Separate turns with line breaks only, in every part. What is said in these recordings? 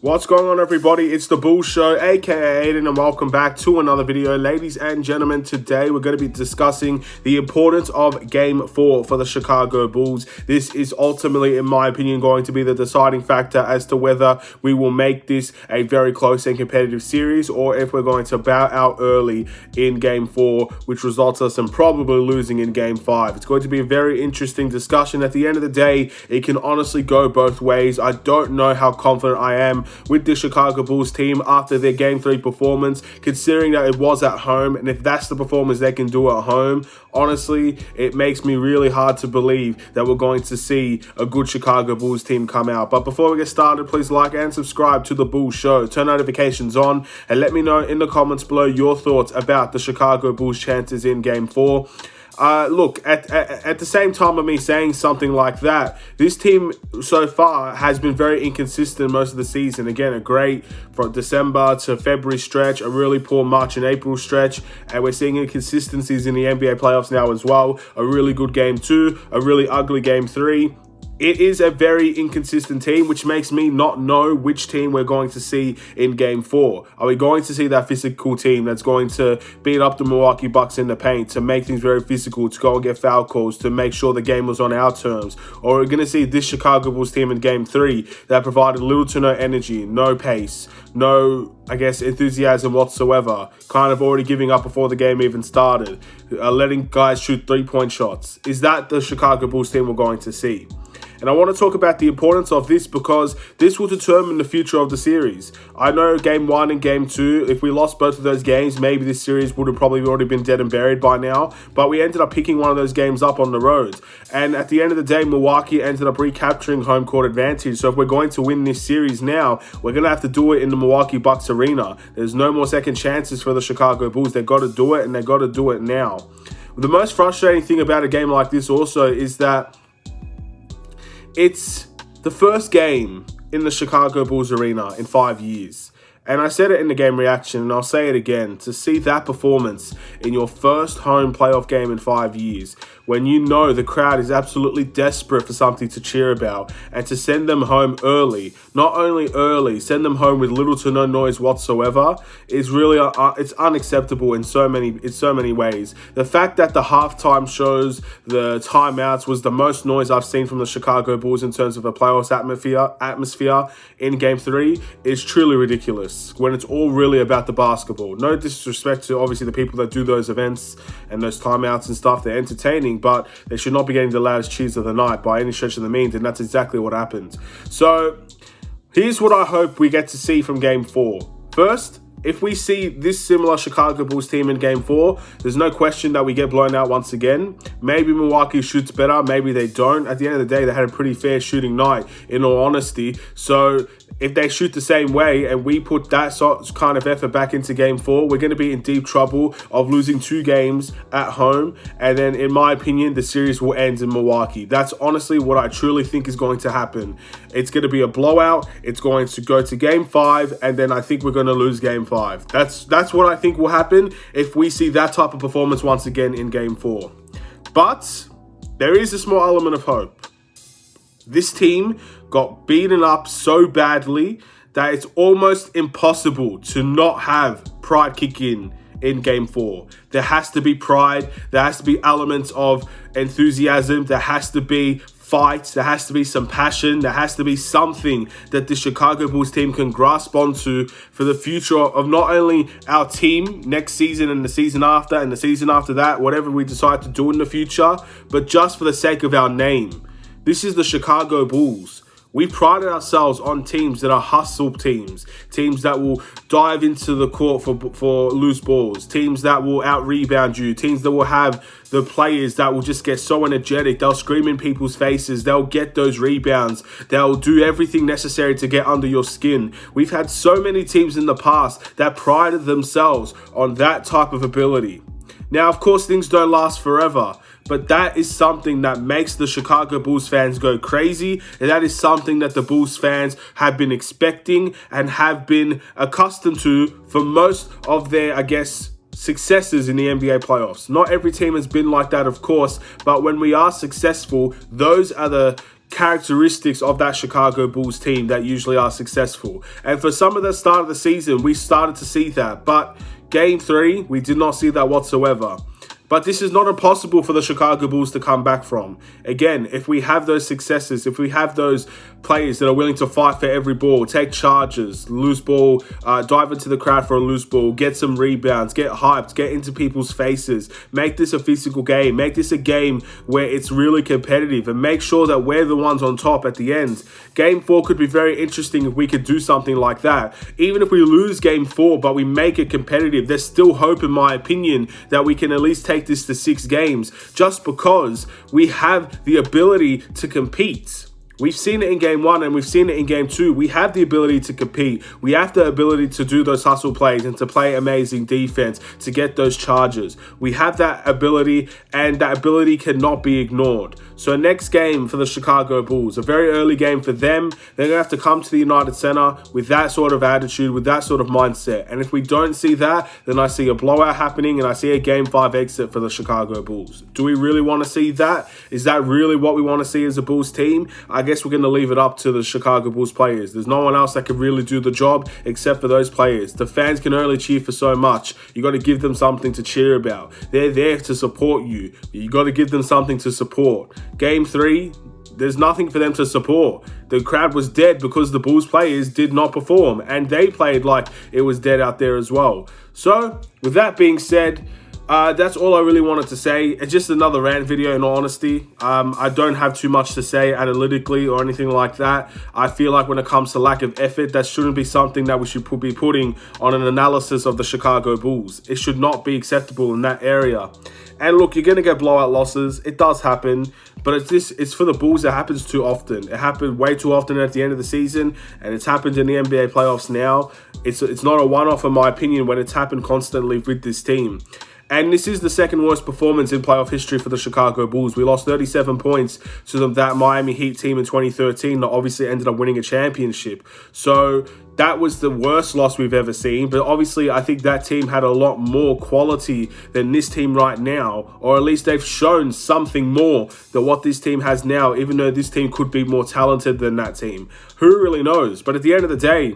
What's going on, everybody? It's the Bulls Show, aka Aidan, and welcome back to another video. Ladies and gentlemen, today we're going to be discussing the importance of Game 4 for the Chicago Bulls. This is ultimately, in my opinion, going to be the deciding factor as to whether we will make this a very close and competitive series, or if we're going to bow out early in Game 4, which results us in probably losing in Game 5. It's going to be a very interesting discussion. At the end of the day, it can honestly go both ways. I don't know how confident I am with the Chicago Bulls team after their Game 3 performance, considering that it was at home, and if that's the performance they can do at home, honestly, it makes me really hard to believe that we're going to see a good Chicago Bulls team come out. But before we get started, please like and subscribe to the Bulls Show, turn notifications on, and let me know in the comments below your thoughts about the Chicago Bulls' chances in Game 4. Look, at the same time of me saying something like that, this team so far has been very inconsistent most of the season. Again, a great from December to February stretch, a really poor March and April stretch, and we're seeing inconsistencies in the NBA playoffs now as well. A really good Game 2, a really ugly Game 3. It is a very inconsistent team, which makes me not know which team we're going to see in Game 4. Are we going to see that physical team that's going to beat up the Milwaukee Bucks in the paint, to make things very physical, to go and get foul calls, to make sure the game was on our terms? Or are we going to see this Chicago Bulls team in Game 3 that provided little to no energy, no pace, no, enthusiasm whatsoever, kind of already giving up before the game even started, letting guys shoot three-point shots? Is that the Chicago Bulls team we're going to see? And I want to talk about the importance of this because this will determine the future of the series. I know Game 1 and Game 2, if we lost both of those games, maybe this series would have probably already been dead and buried by now. But we ended up picking one of those games up on the road. And at the end of the day, Milwaukee ended up recapturing home court advantage. So if we're going to win this series now, we're going to have to do it in the Milwaukee Bucks arena. There's no more second chances for the Chicago Bulls. They've got to do it, and they've got to do it now. The most frustrating thing about a game like this also is that it's the first game in the Chicago Bulls arena in 5 years. And I said it in the game reaction, and I'll say it again. To see that performance in your first home playoff game in 5 years, when you know the crowd is absolutely desperate for something to cheer about, and to send them home early, not only early, send them home with little to no noise whatsoever, is really it's unacceptable in so many ways. The fact that the halftime shows, the timeouts, was the most noise I've seen from the Chicago Bulls in terms of a playoffs atmosphere in Game 3 is truly ridiculous, when it's all really about the basketball. No disrespect to obviously the people that do those events and those timeouts and stuff. They're entertaining, but they should not be getting the loudest cheers of the night by any stretch of the means, and that's exactly what happened. So here's what I hope we get to see from Game 4. First, if we see this similar Chicago Bulls team in Game 4, there's no question that we get blown out once again. Maybe Milwaukee shoots better, maybe they don't. At the end of the day, they had a pretty fair shooting night, in all honesty. So if they shoot the same way and we put that kind of effort back into Game 4, we're going to be in deep trouble of losing 2 games at home. And then, in my opinion, the series will end in Milwaukee. That's honestly what I truly think is going to happen. It's going to be a blowout. It's going to go to Game 5, and then I think we're going to lose Game 5. That's what I think will happen if we see that type of performance once again in Game 4. But there is a small element of hope. This team got beaten up so badly that it's almost impossible to not have pride kick in Game 4. There has to be pride. There has to be elements of enthusiasm. There has to be fights. There has to be some passion. There has to be something that the Chicago Bulls team can grasp onto for the future of not only our team next season and the season after and the season after that, whatever we decide to do in the future, but just for the sake of our name. This is the Chicago Bulls. We prided ourselves on teams that are hustle teams that will dive into the court for loose balls, teams that will out-rebound you, teams that will have the players that will just get so energetic. They'll scream in people's faces. They'll get those rebounds. They'll do everything necessary to get under your skin. We've had so many teams in the past that prided themselves on that type of ability. Now, of course, things don't last forever, but that is something that makes the Chicago Bulls fans go crazy, and that is something that the Bulls fans have been expecting and have been accustomed to for most of their, successes in the NBA playoffs. Not every team has been like that, of course, but when we are successful, those are the characteristics of that Chicago Bulls team that usually are successful. And for some of the start of the season, we started to see that. But Game 3, we did not see that whatsoever. But this is not impossible for the Chicago Bulls to come back from. Again, if we have those successes, if we have those players that are willing to fight for every ball, take charges, loose ball, dive into the crowd for a loose ball, get some rebounds, get hyped, get into people's faces, make this a physical game, make this a game where it's really competitive, and make sure that we're the ones on top at the end. Game 4 could be very interesting if we could do something like that. Even if we lose Game 4, but we make it competitive, there's still hope, in my opinion, that we can at least take this to 6 games, just because we have the ability to compete. We've seen it in Game 1 and we've seen it in Game 2. We have the ability to compete. We have the ability to do those hustle plays and to play amazing defense, to get those charges. We have that ability, and that ability cannot be ignored. So next game for the Chicago Bulls, a very early game for them. They're going to have to come to the United Center with that sort of attitude, with that sort of mindset. And if we don't see that, then I see a blowout happening and I see a Game 5 exit for the Chicago Bulls. Do we really want to see that? Is that really what we want to see as a Bulls team? I guess we're going to leave it up to the Chicago Bulls players. There's no one else that can really do the job except for those players. The fans can only cheer for so much. You got to give them something to cheer about. They're there to support you. You got to give them something to support. Game 3, there's nothing for them to support. The crowd was dead because the Bulls players did not perform, and they played like it was dead out there as well. So with that being said, that's all I really wanted to say. It's just another rant video, in all honesty. I don't have too much to say analytically or anything like that. I feel like when it comes to lack of effort, that shouldn't be something that we should be putting on an analysis of the Chicago Bulls. It should not be acceptable in that area. And look, you're going to get blowout losses. It does happen. But it's for the Bulls. It happens too often. It happened way too often at the end of the season. And it's happened in the NBA playoffs now. It's not a one-off, in my opinion, when it's happened constantly with this team. And this is the second worst performance in playoff history for the Chicago Bulls. We lost 37 points to that Miami Heat team in 2013 that obviously ended up winning a championship. So that was the worst loss we've ever seen. But obviously, I think that team had a lot more quality than this team right now. Or at least they've shown something more than what this team has now, even though this team could be more talented than that team. Who really knows? But at the end of the day,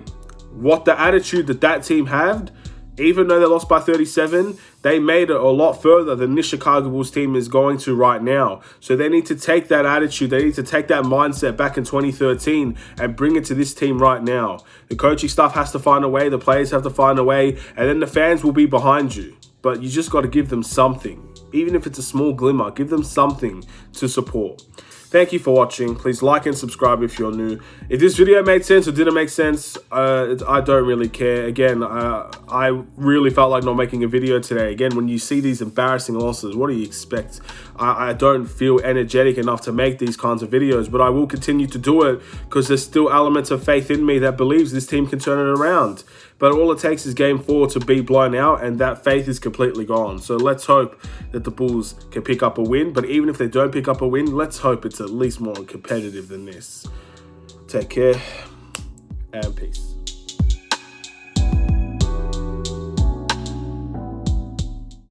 what the attitude that team had, even though they lost by 37, they made it a lot further than this Chicago Bulls team is going to right now. So they need to take that attitude, they need to take that mindset back in 2013 and bring it to this team right now. The coaching staff has to find a way, the players have to find a way, and then the fans will be behind you. But you just got to give them something. Even if it's a small glimmer, give them something to support. Thank you for watching. Please like and subscribe if you're new. If this video made sense or didn't make sense, I don't really care. Again, I really felt like not making a video today. Again, when you see these embarrassing losses, what do you expect? I don't feel energetic enough to make these kinds of videos, but I will continue to do it because there's still elements of faith in me that believes this team can turn it around. But all it takes is Game 4 to be blown out, and that faith is completely gone. So let's hope that the Bulls can pick up a win. But even if they don't pick up a win, let's hope it's at least more competitive than this. Take care and peace.